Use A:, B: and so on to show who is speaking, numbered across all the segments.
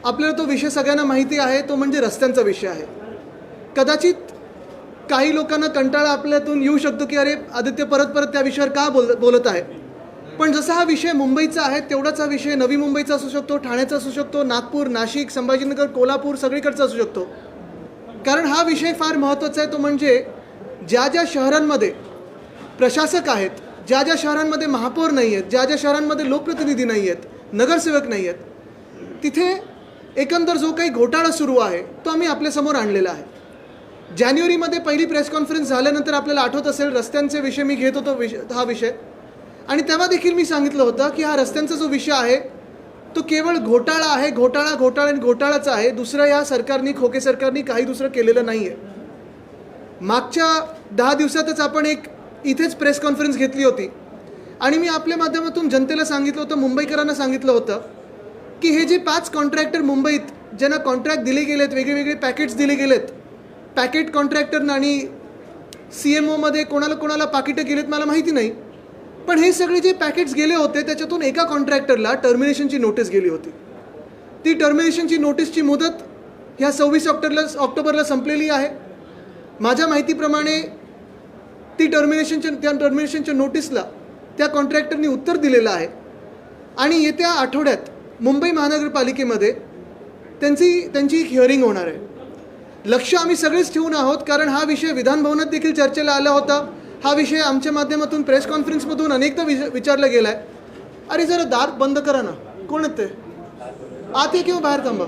A: आपल्याला तो विषय सगळ्यांना माहिती आहे, तो म्हणजे रस्त्यांचा विषय आहे. कदाचित काही लोकांना कंटाळा आपल्यातून येऊ शकतो की अरे आदित्य परत परत त्या विषयावर का बोलत आहे. पण जसा हा विषय मुंबईचा आहे तेवढाच हा विषय नवी मुंबईचा असू शकतो, ठाण्याचा असू शकतो, नागपूर, नाशिक, संभाजीनगर, कोल्हापूर सगळीकडचा असू शकतो. कारण हा विषय फार महत्त्वाचा आहे. तो म्हणजे ज्या ज्या शहरांमध्ये प्रशासक आहेत, ज्या ज्या शहरांमध्ये महापौर नाही आहेत, ज्या ज्या शहरांमध्ये लोकप्रतिनिधी नाही आहेत, नगरसेवक नाही आहेत, तिथे एकंदर जो काही घोटाळा सुरू आहे तो आम्ही आपल्यासमोर आणलेला आहे. जानेवारीमध्ये पहिली प्रेस कॉन्फरन्स झाल्यानंतर आपल्याला आठवत असेल रस्त्यांचे विषय मी घेत होतो हा विषय, आणि तेव्हा देखील मी सांगितलं होतं की हा रस्त्यांचा जो विषय आहे तो केवळ घोटाळा आहे, घोटाळा आणि घोटाळाच आहे. दुसरं या सरकारने, खोके सरकारने काही दुसरं केलेलं नाही आहे. मागच्या 10 दिवसातच आपण एक इथेच प्रेस कॉन्फरन्स घेतली होती आणि मी आपल्या माध्यमातून जनतेला सांगितलं होतं, मुंबईकरांना सांगितलं होतं की हे जे 5 कॉन्ट्रॅक्टर मुंबईत ज्यांना कॉन्ट्रॅक्ट दिले गेलेत, वेगवेगळे पॅकेट्स दिले गेलेत, पॅकेट कॉन्ट्रॅक्टरना आणि CMOमध्ये कोणाला पाकिटं गेलेत मला माहिती नाही, पण हे सगळे जे पॅकेट्स गेले होते त्याच्यातून एका कॉन्ट्रॅक्टरला टर्मिनेशनची नोटीस गेली होती. ती टर्मिनेशनची नोटीसची मुदत ह्या 26 ऑक्टोबरला संपलेली आहे. माझ्या माहितीप्रमाणे त्या टर्मिनेशनच्या नोटीसला त्या कॉन्ट्रॅक्टरनी उत्तर दिलेलं आहे आणि येत्या आठवड्यात मुंबई महानगरपालिकेमध्ये त्यांची एक हिअरिंग होणार आहे. लक्ष आम्ही सगळेच ठेवून आहोत कारण हा विषय विधानभवनात देखील चर्चेला आला होता. हा विषय आमच्या माध्यमातून प्रेस कॉन्फरन्समधून अनेकदा विचारला गेला आहे. अरे जरा दार बंद करा ना, कोण आहेत ते? आत ये किंवा बाहेर थांबा.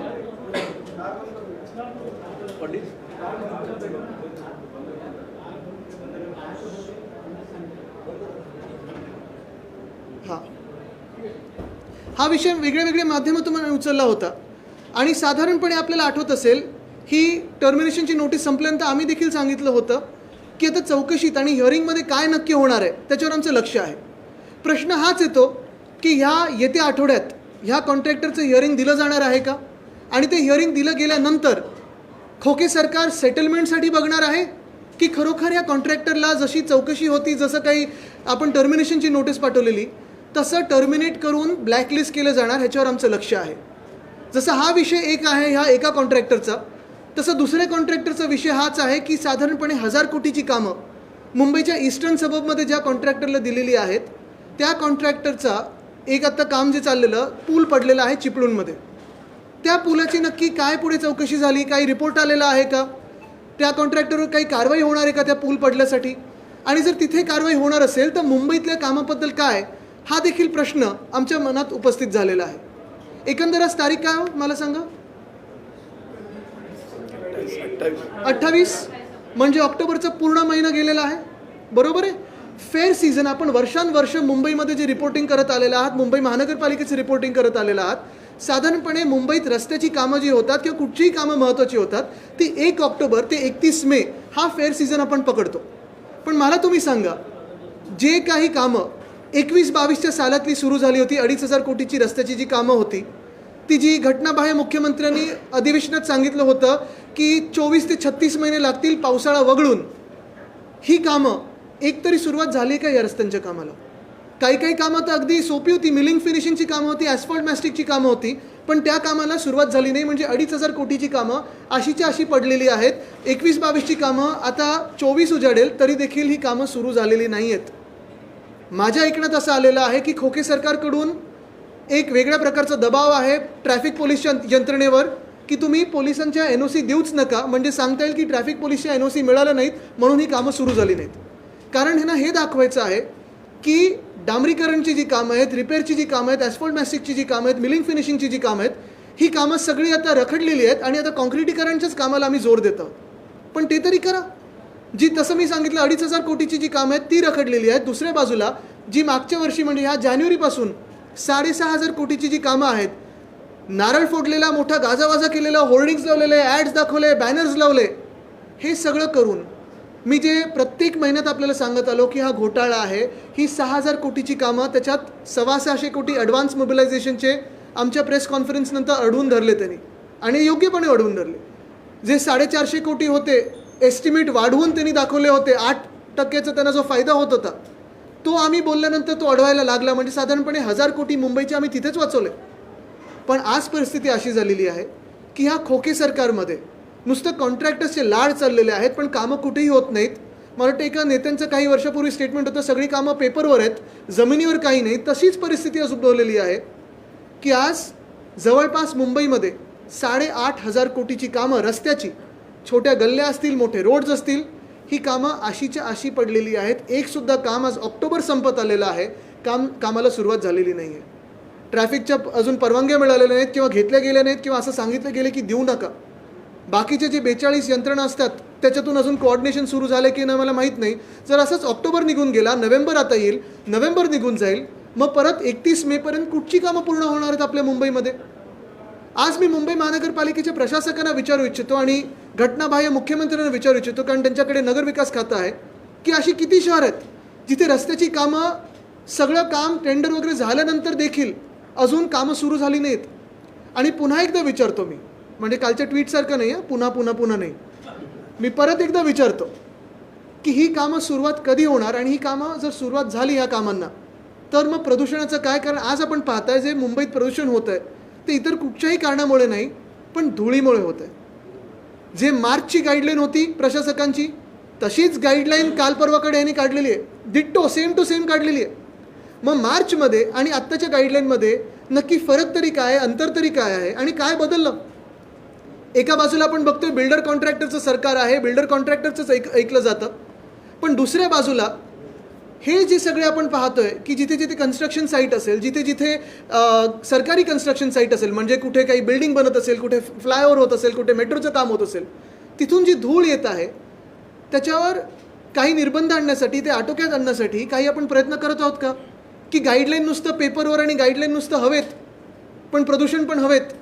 A: हा विषय वेगळ्या माध्यमातून उचलला होता आणि साधारणपणे आपल्याला आठवत असेल ही टर्मिनेशनची नोटीस संपल्यानंतर आम्ही देखील सांगितलं होतं की आता चौकशीत आणि हिअरिंगमध्ये काय नक्की होणार आहे त्याच्यावर आमचं लक्ष आहे. प्रश्न हाच येतो की येत्या आठवड्यात ह्या कॉन्ट्रॅक्टरचं हिअरिंग दिलं जाणार आहे का, आणि ते हिअरिंग दिलं गेल्यानंतर खोके सरकार सेटलमेंटसाठी बघणार आहे की खरोखर या कॉन्ट्रॅक्टरला जशी चौकशी होती, जसं काही आपण टर्मिनेशनची नोटीस पाठवलेली तसं टर्मिनेट करून ब्लॅकलिस्ट केलं जाणार, ह्याच्यावर आमचं लक्ष आहे. जसं हा विषय एक आहे ह्या एका कॉन्ट्रॅक्टरचा, तसं दुसऱ्या कॉन्ट्रॅक्टरचा विषय हाच आहे की साधारणपणे 1000 कोटीची कामं मुंबईच्या ईस्टर्न सबअबमध्ये ज्या कॉन्ट्रॅक्टरला दिलेली आहेत त्या कॉन्ट्रॅक्टरचा एक आत्ता काम जे चाललेलं पूल पडलेलं आहे चिपळूणमध्ये, त्या पुलाची नक्की काय पुढे चौकशी झाली, काही रिपोर्ट आलेला आहे का, त्या कॉन्ट्रॅक्टरवर काही कारवाई होणार आहे का त्या पूल पडल्यासाठी, आणि जर तिथे कारवाई होणार असेल तर मुंबईतल्या कामाबद्दल काय, हा देखील प्रश्न आमच्या मनात उपस्थित झालेला आहे. एकंदर आज तारीख काय मला सांगा? 28, म्हणजे ऑक्टोबरचा पूर्ण महिना गेलेला आहे, बरोबर आहे. फेअर सीझन आपण वर्षानुवर्ष मुंबईमध्ये जे रिपोर्टिंग करत आलेलं आहात, मुंबई महानगरपालिकेचे रिपोर्टिंग करत आलेलं आहात, साधारणपणे मुंबईत रस्त्याची कामं जी होतात किंवा कुठचीही कामं महत्त्वाची होतात ती 1 ऑक्टोबर ते 31 मे हा फेअर सीझन आपण पकडतो. पण मला तुम्ही सांगा, जे काही कामं 21-22च्या सालातली सुरू झाली होती, 2,500 कोटीची रस्त्याची जी कामं होती, ती जी घटनाबाह्य मुख्यमंत्र्यांनी अधिवेशनात सांगितलं होतं की 24 ते 36 महिने लागतील पावसाळा वगळून, ही कामं एकतरी सुरुवात झाली का या रस्त्यांच्या कामाला? काही कामं तर अगदी सोपी होती, मिलिंग फिनिशिंगची कामं होती, ॲस्फॉल्ट मॅस्टिकची कामं होती, पण त्या कामाला सुरुवात झाली नाही. म्हणजे 2,500 कोटीची कामं अशीच्या अशी पडलेली आहेत. 21-22ची कामं आता 24 उजाडेल तरी देखील ही कामं सुरू झालेली नाही आहेत. माझ्या ऐकण्यात असं आलेलं आहे की खोके सरकारकडून एक वेगळ्या प्रकारचा दबाव आहे ट्रॅफिक पोलीसच्या यंत्रणेवर की तुम्ही पोलिसांच्या NOC देऊच नका, म्हणजे सांगता येईल की ट्रॅफिक पोलीसच्या NOC मिळालं नाहीत म्हणून ही कामं सुरू झाली नाहीत. कारण ह्यांना हे दाखवायचं आहे की डांबरीकरणची जी कामं आहेत, रिपेअरची जी कामं आहेत, ॲस्फॉल्ट मॅस्टिकची जी कामं आहेत, मिलिंग फिनिशिंगची जी कामं आहेत, ही कामं सगळी आता रखडलेली आहेत आणि आता कॉन्क्रिटीकरणच्याच कामाला आम्ही जोर देतो. पण ते तरी करा. जी तसं मी सांगितलं 2,500 कोटीची जी कामं आहेत ती रखडलेली आहेत. दुसऱ्या बाजूला जी मागच्या वर्षी म्हणजे ह्या जानेवारीपासून 6,500 कोटीची जी कामं आहेत, नारळ फोडलेला, मोठा गाजावाजा केलेला, होर्डिंग्स लावलेले, ॲड्स दाखवले, बॅनर्स लावले, हे सगळं करून मी जे प्रत्येक महिन्यात आपल्याला सांगत आलो की हा घोटाळा आहे, ही 6,000 कोटीची कामं, त्याच्यात 6,600 कोटी ॲडव्हान्स मोबिलायझेशनचे आमच्या प्रेस कॉन्फरन्सनंतर अडवून धरले त्यांनी, आणि योग्यपणे अडवून धरले. जे 450 कोटी होते एस्टिमेट वाढवून त्यांनी दाखवले होते, 8% त्यांना जो फायदा होत होता तो आम्ही बोलल्यानंतर तो अडवायला लागला. म्हणजे साधारणपणे 1,000 कोटी मुंबईचे आम्ही तिथेच वाचवले. पण आज परिस्थिती अशी झालेली आहे की ह्या खोके सरकारमध्ये नुसतं कॉन्ट्रॅक्टर्सचे लाड चाललेले आहेत, पण कामं कुठेही होत नाहीत. मला वाटतं एका नेत्यांचं काही वर्षापूर्वी स्टेटमेंट होतं, सगळी कामं पेपरवर आहेत, जमिनीवर काही नाही. तशीच परिस्थिती आज उद्भवलेली आहे की आज जवळपास मुंबईमध्ये 8,500 कोटीची कामं रस्त्याची, छोट्या गल्ल्या असतील, मोठे रोड्स असतील, ही कामं अशीच्या अशी पडलेली आहेत. एकसुद्धा काम आज ऑक्टोबर संपत आलेलं आहे, कामाला सुरुवात झालेली नाही आहे. ट्रॅफिकच्या अजून परवानग्या मिळालेल्या नाहीत किंवा घेतल्या गेल्या नाहीत किंवा असं सांगितलं गेलं की देऊ नका. बाकीचे जे 42 यंत्रणा असतात त्याच्यातून अजून कोऑर्डिनेशन सुरू झाले की नाही मला माहीत नाही. जर असंच ऑक्टोबर निघून गेला, नोव्हेंबर आता येईल, नोव्हेंबर निघून जाईल, मग परत 31 मेपर्यंत कुठची कामं पूर्ण होणार आहेत आपल्या मुंबईमध्ये? आज मी मुंबई महानगरपालिकेच्या प्रशासकांना विचारू इच्छितो आणि घटनाबाह्य मुख्यमंत्र्यांना विचारू इच्छितो, कारण त्यांच्याकडे नगरविकास खातं आहे, की अशी किती शहर आहेत जिथे रस्त्याची कामं, सगळं काम टेंडर वगैरे झाल्यानंतर देखील अजून कामं सुरू झाली नाहीत. आणि पुन्हा एकदा विचारतो मी, म्हणजे कालच्या ट्विटसारखं नाही, पुन्हा नाही, मी परत एकदा विचारतो की ही कामं सुरुवात कधी होणार? आणि ही कामं जर सुरुवात झाली ह्या कामांना, तर मग प्रदूषणाचं काय? कारण आज आपण पाहताय जे मुंबईत प्रदूषण होत आहे ते इतर कुठच्याही कारणामुळे नाही, पण धुळीमुळे होत आहे. जे मार्चची गाईडलाईन होती प्रशासकांची, तशीच गाईडलाईन काल परवाकडे यांनी काढलेली आहे, डिट्टो सेम टू सेम काढलेली आहे. मग मार्चमध्ये आणि आत्ताच्या गाईडलाईनमध्ये नक्की फरक तरी काय आहे, अंतर तरी काय आहे आणि काय बदललं? एका बाजूला आपण बघतोय बिल्डर कॉन्ट्रॅक्टरचं सरकार आहे, बिल्डर कॉन्ट्रॅक्टरचंच ऐकलं जातं, पण दुसऱ्या बाजूला हे जे सगळे आपण पाहतोय की जिथे जिथे कन्स्ट्रक्शन साईट असेल, जिथे जिथे सरकारी कन्स्ट्रक्शन साईट असेल, म्हणजे कुठे काही बिल्डिंग बनत असेल, कुठे फ्लायओव्हर होत असेल, कुठे मेट्रोचं काम होत असेल, तिथून जी धूळ येत आहे त्याच्यावर काही निर्बंध आणण्यासाठी, ते आटोक्यात आणण्यासाठी काही आपण प्रयत्न करत आहोत का? की गाईडलाईन नुसतं पेपरवर आणि गाईडलाईन नुसतं हवेत, पण प्रदूषण पण हवेत?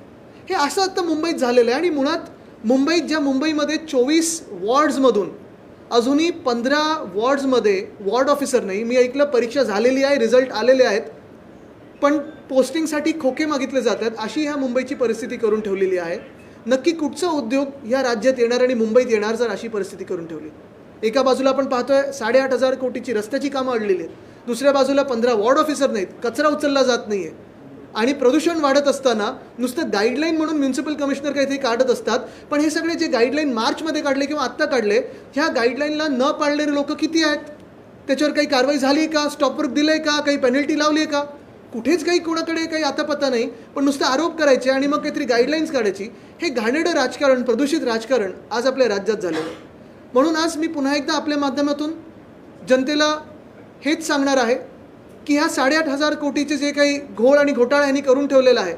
A: हे असं आता मुंबईत झालेलं आहे. आणि मुळात मुंबईत, ज्या मुंबईमध्ये 24 वॉर्ड्समधून अजूनही 15 वॉर्ड्समध्ये वॉर्ड ऑफिसर नाही, मी ऐकलं परीक्षा झालेली आहे, रिझल्ट आलेले आहेत, पण पोस्टिंगसाठी खोके मागितले जातात, अशी ह्या मुंबईची परिस्थिती करून ठेवलेली आहे. नक्की कुठचा उद्योग ह्या राज्यात येणार आणि मुंबईत येणार जर अशी परिस्थिती करून ठेवली? एका बाजूला आपण पाहतोय 8,500 कोटीची रस्त्याची कामं अडलेली आहेत, दुसऱ्या बाजूला 15 वॉर्ड ऑफिसर नाहीत, कचरा उचलला जात नाही आहे, आणि प्रदूषण वाढत असताना नुसतं गाईडलाईन म्हणून म्युन्सिपल कमिशनर काहीतरी काढत असतात. पण हे सगळे जे गाईडलाईन मार्चमध्ये काढले किंवा आत्ता काढले, ह्या गाईडलाईनला न पाळणारे लोक किती आहेत? त्याच्यावर काही कारवाई झाली आहे का? स्टॉपवर दिलं आहे का? काही पेनल्टी लावली आहे का? कुठेच काही कोणाकडे काही आता पत्ता नाही, पण नुसतं आरोप करायचे आणि मग काहीतरी गाईडलाईन्स काढायची. हे घाणेरडं राजकारण, प्रदूषित राजकारण आज आपल्या राज्यात झालेलं आहे. म्हणून आज मी पुन्हा एकदा आपल्या माध्यमातून जनतेला हेच सांगणार आहे की ह्या 8,500 कोटीचे जे काही घोळ आणि घोटाळा यांनी करून ठेवलेला आहे,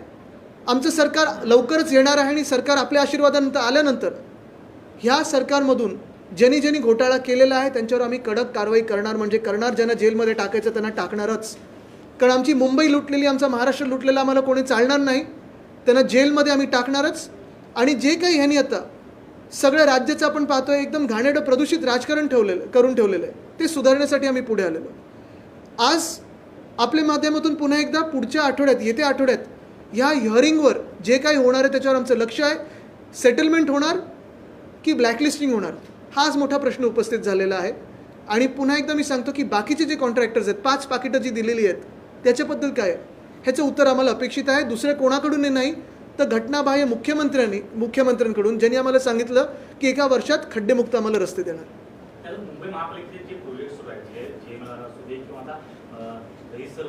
A: आमचं सरकार लवकरच येणार आहे आणि सरकार आपल्या आशीर्वादानंतर आल्यानंतर ह्या सरकारमधून ज्यांनी ज्यांनी घोटाळा केलेला आहे त्यांच्यावर आम्ही कडक कारवाई करणार, म्हणजे करणार. ज्यांना जेलमध्ये टाकायचं त्यांना टाकणारच. कारण आमची मुंबई लुटलेली, आमचा महाराष्ट्र लुटलेला आम्हाला कोणी चालणार नाही, त्यांना जेलमध्ये आम्ही टाकणारच. आणि जे काही ह्यांनी आता सगळ्या राज्याचं आपण पाहतोय एकदम घाणेरडं प्रदूषित राजकारण करून ठेवलेलं आहे, ते सुधारण्यासाठी आम्ही पुढे आलेलो. आज आपल्या माध्यमातून पुन्हा एकदा पुढच्या आठवड्यात, येत्या आठवड्यात ह्या हिअरिंगवर जे काही होणार आहे त्याच्यावर आमचं लक्ष आहे. सेटलमेंट होणार की ब्लॅकलिस्टिंग होणार, हा आज मोठा प्रश्न उपस्थित झालेला आहे. आणि पुन्हा एकदा मी सांगतो की बाकीचे जे कॉन्ट्रॅक्टर्स आहेत, 5 पाकिटं जी दिलेली आहेत त्याच्याबद्दल काय आहे, ह्याचं उत्तर आम्हाला अपेक्षित आहे. दुसऱ्या कोणाकडून नाही तर घटनाबाह्य मुख्यमंत्र्यांकडून, ज्यांनी आम्हाला सांगितलं की एका वर्षात खड्डेमुक्त आम्हाला रस्ते देणार.
B: मुंबई महापालिकेचे जे प्रोजेक्ट सुरू आहेत, जे मला असू दे किंवा आता दहिसर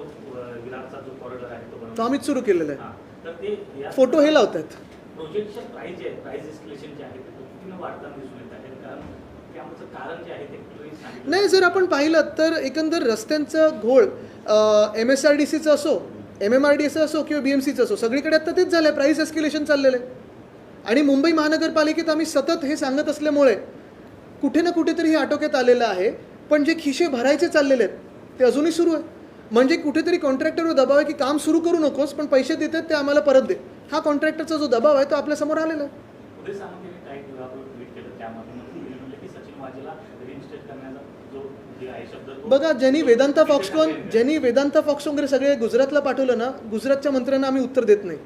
B: विरारचा जो कॉरिडॉर आहे तो
A: आम्हीच सुरू केलेला आहे.
B: तर ते
A: फोटो हे लावतात.
B: प्रोजेक्टच्या प्राइस जे आहे, प्राइस एस्केलेशन जे आहे ते पद्धतीनं वाढताना दिसून येत आहे, कारण त्यामुळे कारण जे आहे ते
A: नाही. जर आपण पाहिलं तर एकंदर रस्त्यांचं घोळ MSRDCचं असो, MMRDAचं असो किंवा BMCचं असो, सगळीकडे आता तेच झालं आहे, प्राईस एस्केलेशन चाललेलं आहे. आणि मुंबई महानगरपालिकेत आम्ही सतत हे सांगत असल्यामुळे कुठे ना कुठेतरी हे आटोक्यात आलेलं आहे. पण जे खिशे भरायचे चाललेले आहेत ते अजूनही सुरू आहे. म्हणजे कुठेतरी कॉन्ट्रॅक्टरवर दबाव आहे की काम सुरू करू नकोस, पण पैसे देतात ते आम्हाला परत दे. हा कॉन्ट्रॅक्टरचा जो दबाव आहे तो आपल्यासमोर आलेला आहे. बघा, ज्यांनी वेदांता फॉक्सकॉन वगैरे सगळे गुजरातला पाठवलं ना, गुजरातच्या मंत्र्यांना आम्ही उत्तर देत नाही.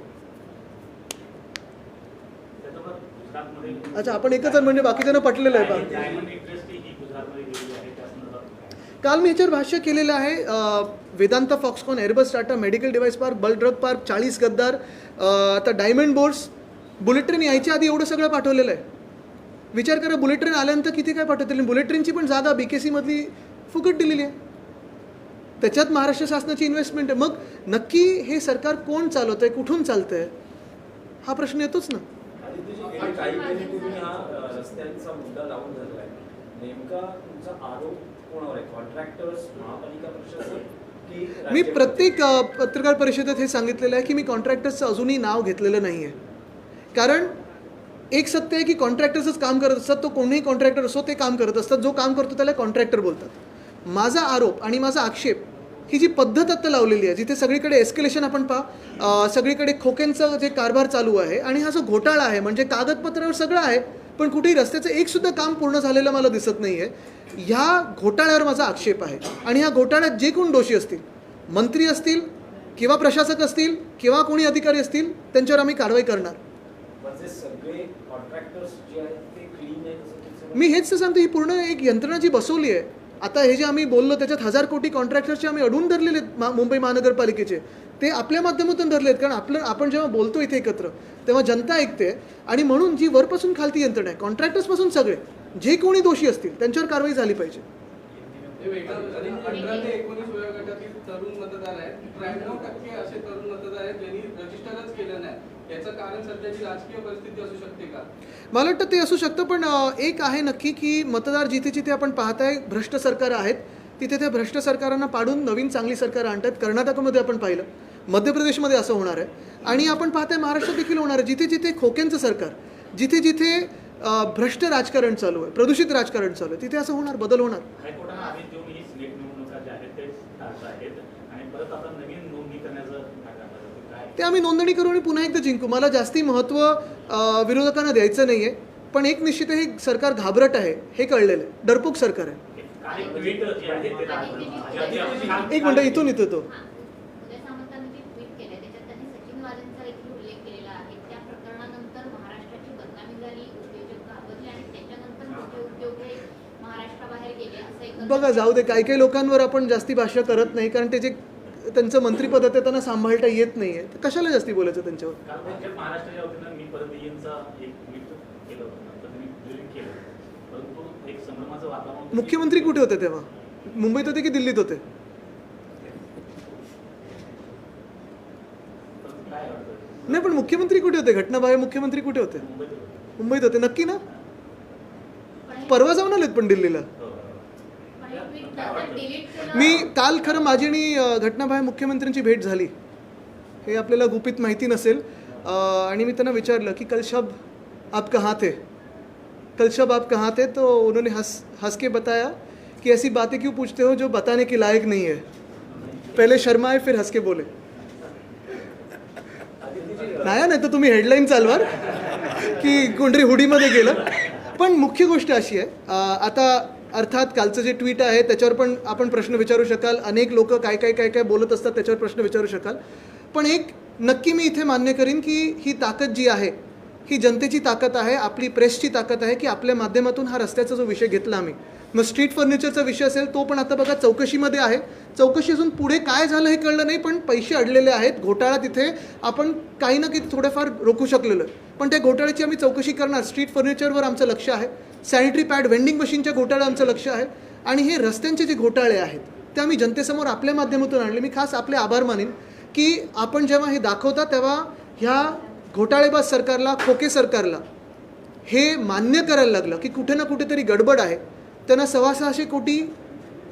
A: अच्छा, आपण एकच म्हणजे बाकीच्यांना पटलेलं आहे. काल मी ह्याच्यावर भाष्य केलेलं आहे. Vedanta, Foxconn, Airbus, Tata, medical device park, bulk drug park, 40 गद्दार, आता डायमंड बोर्ड्स, बुलेट ट्रेन यायच्या आधी एवढं सगळं पाठवलेलं आहे. विचार करा, बुलेट ट्रेन आल्यानंतर किती काय पाठवतील. बुलेट ट्रेनची पण जागा BKC मधली फुकट दिलेली आहे. त्याच्यात महाराष्ट्र शासनाची इन्व्हेस्टमेंट आहे. मग नक्की हे सरकार कोण चालवत आहे, कुठून चालतं आहे, हा प्रश्न येतोच ना.
C: गेले काही महिने तुम्ही हा रस्त्यांचा मुद्दा लावून धरलाय. नेमका तुमचा आरोप कोणावर आहे? कॉन्ट्रॅक्टर्स, महापालिका प्रशासन की
A: मी
C: राज्य?
A: प्रत्येक पत्रकार परिषदेत हे सांगितलेलं आहे की मी कॉन्ट्रॅक्टर्सचं अजूनही नाव घेतलेलं नाही आहे. कारण एक सत्य आहे की कॉन्ट्रॅक्टर्सच काम करत असतात. तो कोणीही कॉन्ट्रॅक्टर असो ते काम करत असतात. जो काम करतो त्याला कॉन्ट्रॅक्टर बोलतात. माझा आरोप आणि माझा आक्षेप ही जी पद्धत आता लावलेली आहे, जिथे सगळीकडे एस्केलेशन आपण सगळीकडे खोक्यांचा जे कारभार चालू आहे आणि हा जो घोटाळा आहे, म्हणजे कागदपत्रावर सगळं आहे पण कुठेही रस्त्याचं एक सुद्धा काम पूर्ण झालेलं मला दिसत नाही आहे. ह्या घोटाळ्यावर माझा आक्षेप आहे. आणि ह्या घोटाळ्यात जे कोण दोषी असतील, मंत्री असतील किंवा प्रशासक असतील किंवा कोणी अधिकारी असतील, त्यांच्यावर आम्ही कारवाई करणार.
C: म्हणजे सगळे कॉन्ट्रॅक्टर्स जे आहेत ते क्लीन आहेत असं तुमचं
A: मी हेच तर सांगतो, ही पूर्ण एक यंत्रणा जी बसवली आहे. आता हे जे आम्ही बोललो त्याच्यात 1000 कोटी कॉन्ट्रॅक्टर्सचे आम्ही अडवून धरलेले आहेत. मुंबई महानगरपालिकेचे ते आपल्या माध्यमातून धरले आहेत. कारण आपण जेव्हा बोलतो इथे एकत्र तेव्हा जनता ऐकते. आणि म्हणून जी वरपासून खालती यंत्रणा आहे, कॉन्ट्रॅक्टर्सपासून सगळे जे कोणी दोषी असतील त्यांच्यावर कारवाई झाली पाहिजे.
D: 18 ते 19 वयोगटातील तरुण मतदार आहेत. 93% असे तरुण मतदार आहेत ज्यांनी रजिस्टरच केलं नाही. याचं कारण सध्याची राजकीय परिस्थिती असू शकते का?
A: मला वाटतं ते असू शकतं. पण एक आहे नक्की की मतदार जिथे जिथे आपण पाहताय भ्रष्ट सरकार आहेत, तिथे त्या भ्रष्ट सरकारांना पाडून नवीन चांगली सरकार आणतात. कर्नाटकमध्ये आपण पाहिलं, मध्य प्रदेशमध्ये असं होणार आहे आणि आपण पाहताय महाराष्ट्रात देखील होणार आहे. जिथे जिथे खोक्यांचं सरकार, जिथे जिथे भ्रष्ट राजकारण चालू आहे, प्रदूषित राजकारण चालू आहे, तिथे असं होणार, बदल होणार.
B: हायकोर्टानं आदेश देऊन ही सिलेक्ट निवडणुका ज्या आहेत ते टाळत आहेत आणि परत आता नवीन नोंदणी करण्याचं काय?
A: ते आम्ही नोंदणी करू आणि पुन्हा एकदा जिंकू. मला जास्ती महत्त्व विरोधकांना द्यायचं नाही आहे. पण एक निश्चित आहे, हे सरकार घाबरट आहे हे कळलेलं आहे. डरपोक सरकार आहे.
B: काही ट्विट जे आहे ते
A: एक मिनटं, इथून येतो तो.
E: उदय सामंतांनी जे ट्विट केलंय त्याच्यात त्यांनी सचिन वाझेंचा देखील उल्लेख केलेला आहे. त्या प्रकरणानंतर महाराष्ट्राची बदनामी झाली, उद्योजक घाबरले आणि त्याच्यानंतर मोठे उद्योग हे महाराष्ट्राबाहेर गेले असं एकंदरीत
A: बघा, जाऊ दे. काही काही लोकांवर आपण जास्ती भाष्य करत नाही, कारण ते जे त्यांचं मंत्रिपद आहे त्यांना सांभाळता येत नाही आहे. तर कशाला जास्ती बोलायचं त्यांच्यावर.
B: काल म्हणजे महाराष्ट्राच्या वतीनं मी परत येईनचा एक ट्विट केलं होतं, नंतर मी डिलीट केलं. परंतु एक संभ्रमाचं वातावरण.
A: मुख्यमंत्री कुठे होते तेव्हा? मुंबईत होते की दिल्लीत होते?
B: परंतु काय वाटतं?
A: नाही, पण मुख्यमंत्री कुठे होते? घटनाबाह्य मुख्यमंत्री कुठे होते?
B: मुंबईत होतं.
A: मुंबईत होते नक्की ना?
E: पण
A: परवा जाऊन आलेत पण दिल्लीला.
E: पण हे ट्विट नंतर डिलीट केलं.
A: मी काल खरं माझी आणि घटनाबाह्य मुख्यमंत्र्यांची भेट झाली. हे आपल्याला गुपित माहिती नसेल. आणि मी त्यांना विचारलं की कल शब आप कहाँ थे, कल शब आप कहाँ थे? तो उन्होंने हंस के बताया कि ऐसी बातें क्यों पूछते हो जो बताने के लायक नहीं है. पहले शर्माए फिर हंस के बोले. नाही तर तुम्ही हेडलाईन चालवाल की कोणतरी हुडीमध्ये गेलं. पण मुख्य गोष्ट अशी आहे, आता अर्थात कालचं जे ट्विट आहे त्याच्यावर पण आपण प्रश्न विचारू शकाल. अनेक लोक काय काय काय काय बोलत असतात त्याच्यावर प्रश्न विचारू शकाल. पण एक नक्की मी इथे मान्य करीन की ही ताकद जी आहे ही जनतेची ताकद आहे, आपली प्रेसची ताकद आहे की आपल्या माध्यमातून हा रस्त्याचा जो विषय घेतला आम्ही. मग स्ट्रीट फर्निचरचा विषय असेल तो पण आता बघा चौकशीमध्ये आहे. चौकशी असून पुढे काय झालं हे कळलं नाही, पण पैसे अडलेले आहेत. घोटाळा तिथे आपण काही ना काही थोडंफार रोखू शकलेलं आहे. पण त्या घोटाळ्याची आम्ही चौकशी करणार. स्ट्रीट फर्निचरवर आमचं लक्ष आहे, सॅनिटरी पॅड वेंडिंग मशीनच्या घोटाळ्यावर आमचं लक्ष आहे. आणि हे रस्त्यांचे जे घोटाळे आहेत ते आम्ही जनतेसमोर आपल्या माध्यमातून आणले. मी खास आपले आभार मानेन की आपण जेव्हा हे दाखवता तेव्हा ह्या घोटाळेबाज सरकारला, खोके सरकारला हे मान्य करायला लागलं की कुठे ना कुठेतरी गडबड आहे. त्यांना 650 कोटी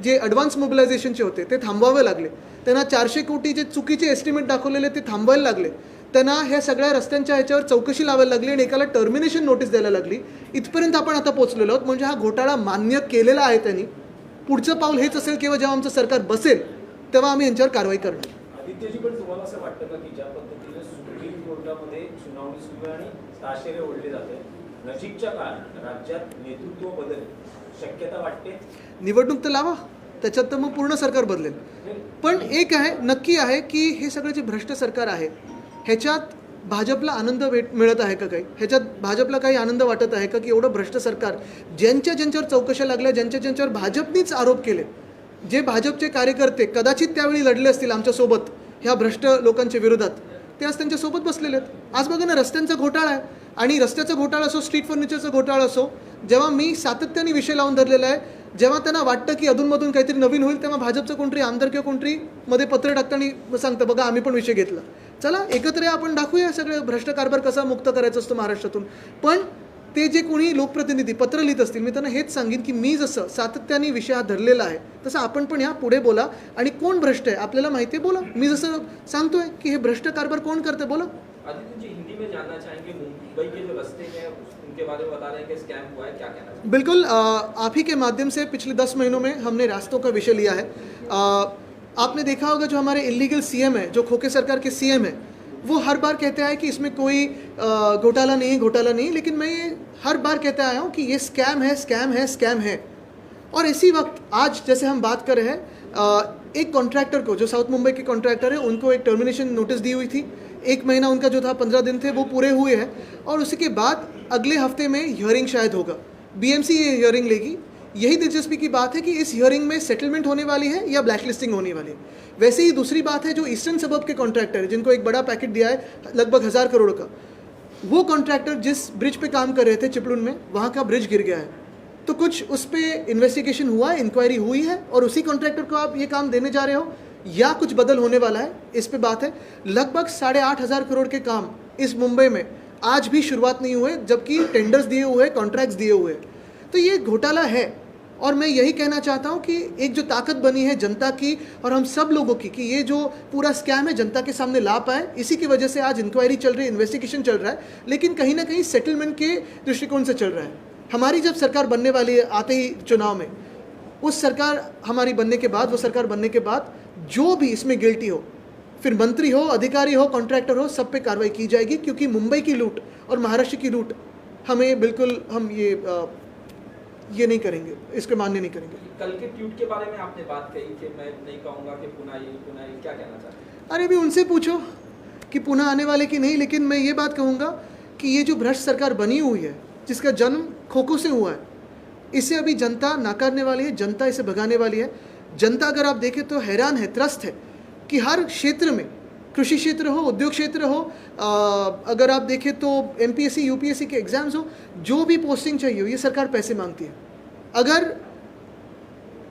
A: जे ॲडव्हान्स मोबिलायझेशनचे होते ते थांबवावे लागले. त्यांना 400 कोटी जे चुकीचे एस्टिमेट दाखवलेले ते थांबवायला लागले. त्यांना ह्या सगळ्या रस्त्यांच्या ह्याच्यावर चौकशी लावायला लागली आणि एकाला टर्मिनेशन नोटीस द्यायला लागली. इथपर्यंत आपण आता पोहोचलेलो आहोत. म्हणजे हा घोटाळा मान्य केलेला आहे त्यांनी. पुढचं पाऊल हेच असेल किंवा जेव्हा आमचं सरकार बसेल तेव्हा आम्ही यांच्यावर कारवाई करणार.
C: आदित्यजी, पण तुम्हाला असं वाटतं का की ज्या पद्धतीने सुप्रीम कोर्टामध्ये सुनावणी सुरू आहे आणि ताशेरे ओढले जाते, नजीकच्या काळात राज्यात नेतृत्व बदल शक्यता वाटते?
A: निवडणूक तर लावा, त्याच्यात तर मग पूर्ण सरकार बदलेल. पण एक आहे, नक्की आहे की हे सगळं जे भ्रष्ट सरकार आहे ह्याच्यात भाजपला आनंद मिळत आहे का? काही ह्याच्यात भाजपला काही आनंद वाटत आहे का की एवढं भ्रष्ट सरकार ज्यांच्यावर चौकशा लागल्या, ज्यांच्यावर भाजपनीच आरोप केले, जे भाजपचे कार्यकर्ते कदाचित त्यावेळी लढले असतील आमच्यासोबत ह्या भ्रष्ट लोकांच्या विरोधात, ते आज त्यांच्यासोबत बसलेले आहेत. आज बघा ना, रस्त्यांचा घोटाळा आहे, आणि रस्त्याचा घोटाळा असो, स्ट्रीट फर्निचरचा घोटाळा असो, जेव्हा मी सातत्याने विषय लावून धरलेला आहे, जेव्हा त्यांना वाटतं की अधूनमधून काहीतरी नवीन होईल, तेव्हा भाजपचं कोणतरी आमदार किंवा कोणतरी मध्ये पत्र टाकताना सांगतं बघा आम्ही पण विषय घेतला, चला एकत्र या, आपण दाखवूया सगळे भ्रष्ट कारभार कसा मुक्त करायचा असतो महाराष्ट्रातून. पण ते जे कोणी लोकप्रतिनिधी पत्र लिहित असतील, मी त्यांना हेच सांगेन की मी जसं सातत्याने विषय हा धरलेला आहे, तसं आपण पण ह्या पुढे बोला, आणि कोण भ्रष्ट आहे आपल्याला माहिती आहे बोला. मी जसं सांगतोय की हे भ्रष्ट कारभार कोण करते बोला.
C: आदित्य जी, हिंदी में जानना चाहेंगे, मुंबई के जो रस्ते हैं उनके बारे में बता रहे हैं कि स्कैम हुआ है, क्या कहना चाहिए?
A: बिल्कुल, आप ही के माध्यम से पिछले 10 महीनों में हमने रास्तों का विषय लिया है. आपने देखा होगा जो हमारे इलीगल सीएम है, जो खोखे सरकार के सीएम है, वो हर बार कहते हैं कि इसमें कोई घोटाला नहीं, लेकिन मैं ये हर बार कहता आया हूँ कि ये स्कैम है. और इसी वक्त आज जैसे हम बात कर रहे हैं, एक कॉन्ट्रैक्टर को, जो साउथ मुंबई के कॉन्ट्रैक्टर है, उनको एक टर्मिनेशन नोटिस दी हुई थी. 1 महीना उनका जो था, 15 दिन थे, वो पूरे हुए हैं, और उसी के बाद अगले हफ्ते में हियरिंग शायद होगा. बीएमसी ये हियरिंग लेगी. यही दिलचस्पी की बात है कि इस हियरिंग में सेटलमेंट होने वाली है या ब्लैकलिस्टिंग होने वाली है. वैसे ही दूसरी बात है, जो ईस्टर्न सबर्ब के कॉन्ट्रैक्टर है, जिनको एक बड़ा पैकेट दिया है लगभग 1000 करोड़ का, वो कॉन्ट्रैक्टर जिस ब्रिज पे काम कर रहे थे चिपलुन में, वहाँ का ब्रिज गिर गया है. तो कुछ उस पर इन्वेस्टिगेशन हुआ है, इंक्वायरी हुई है, और उसी कॉन्ट्रैक्टर को आप ये काम देने जा रहे हो या कुछ बदल होने वाला है, इस पे बात है. लगभग 8,500 करोड़ के काम इस मुंबई में आज भी शुरुआत नहीं हुए, जबकि टेंडर्स दिए हुए, कॉन्ट्रैक्ट्स दिए हुए. तो ये घोटाला है, और मैं यही कहना चाहता हूँ कि एक जो ताकत बनी है जनता की और हम सब लोगों की, कि ये जो पूरा स्कैम है जनता के सामने ला पाए, इसी की वजह से आज इंक्वायरी चल रही है, इन्वेस्टिगेशन चल रहा है, लेकिन कहीं ना कहीं सेटलमेंट के दृष्टिकोण से चल रहा है. हमारी जब सरकार बनने वाली है, आते ही चुनाव में, उस सरकार हमारी बनने के बाद, वो सरकार बनने के बाद जो भी इसमें गिल्टी हो, फिर मंत्री हो, अधिकारी हो, कॉन्ट्रैक्टर हो, सब पे कार्रवाई की जाएगी, क्योंकि मुंबई की लूट और महाराष्ट्र की लूट हमें बिल्कुल, हम ये नहीं करेंगे, इसको मान्य नहीं करेंगे.
C: कल के ट्वीट के बारे में आपने बात कही कि मैं नहीं कहूँगा कि पुनः ये, क्या कहना चाहते हैं?
A: अरे भी उनसे पूछो कि पुनः आने वाले कि नहीं, लेकिन मैं ये बात कहूँगा कि ये जो भ्रष्ट सरकार बनी हुई है, जिसका जन्म खोखों से हुआ है, इसे अभी जनता नाकारने वाली है, जनता इसे भगाने वाली है. जनता अगर आप देखें तो हैरान है, त्रस्त है कि हर क्षेत्र में, कृषि क्षेत्र हो, उद्योग क्षेत्र हो, अगर आप देखें तो एमपीएससी यूपीएससी के एग्जाम्स हो, जो भी पोस्टिंग चाहिए हो, ये सरकार पैसे मांगती है. अगर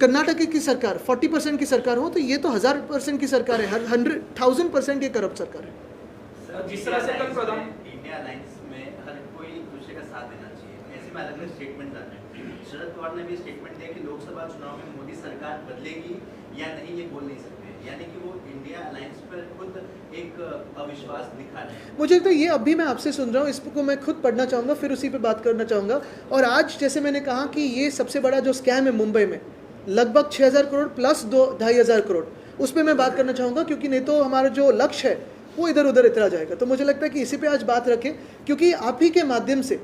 A: कर्नाटक की सरकार 40% की सरकार हो, तो ये तो 1000% की सरकार है, 100,000% ये करप्ट सरकार है.
C: जिस तरह से कल प्रधान
F: इंडिया अलायंस में हर कोई दूसरे का साथ देना चाहिए, ऐसे में अलग अलग स्टेटमेंट आते हैं. शरद पवार ने भी स्टेटमेंट दिया कि लोकसभा चुनाव में मोदी सरकार बदलेगी या नहीं, ये बोल नहीं सकते, यानी कि वो इंडिया अलायंस पर खुद एक अविश्वास दिखा रहे हैं.
A: मुझे लगता है ये अभी मैं आपसे सुन रहा हूँ, इसको मैं खुद पढ़ना चाहूँगा, फिर उसी पे बात करना चाहूँगा. और आज जैसे मैंने कहा कि ये सबसे बड़ा जो स्कैम है मुंबई में, लगभग 6,000 करोड़ प्लस 2,500 करोड़, उस पर मैं बात करना चाहूँगा, क्योंकि नहीं तो हमारा जो लक्ष्य है वो इधर उधर इतरा जाएगा. तो मुझे लगता है कि इसी पे आज बात रखें, क्योंकि आप ही के माध्यम से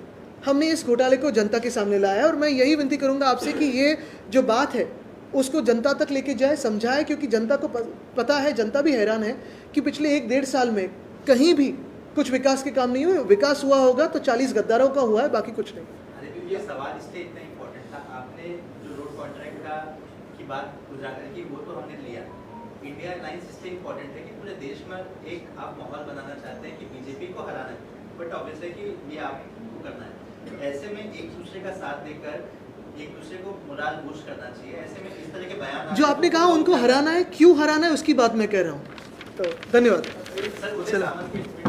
A: हमने इस घोटाले को जनता के सामने लाया है. और मैं यही विनती करूँगा आपसे कि ये जो बात है उसको जनता तक लेके जाए, समझाए, क्योंकि जनता को पता है, जनता भी हैरान है कि पिछले 1-1.5 साल में कहीं भी कुछ विकास के काम नहीं हुए. विकास हुआ होगा तो 40 गद्दारों का हुआ है, बाकी कुछ नहीं.
F: अरे ये सवाल इसलिए इतना इम्पोर्टेंट था, आपने जो रोड कॉन्ट्रैक्ट का की बात उजागर की, वो तो हमने लिया. इंडिया अलायंस इसलिए इम्पोर्टेंट है कि पूरे देश में एक आप माहौल बनाना चाहते हैं कि बीजेपी को हराना है, बट ऑब्वियसली कि ये आपको करना है. ऐसे में एक दूसरे का साथ देकर एक दूसरे को मोराल बूस्ट करना चाहिए. ऐसे में इस तरह के बयान
A: जो आपने कहा उनको हराना है, क्यों हराना है, उसकी बात मैं कह रहा हूँ. तो धन्यवाद.
F: सर, उदय सामंत के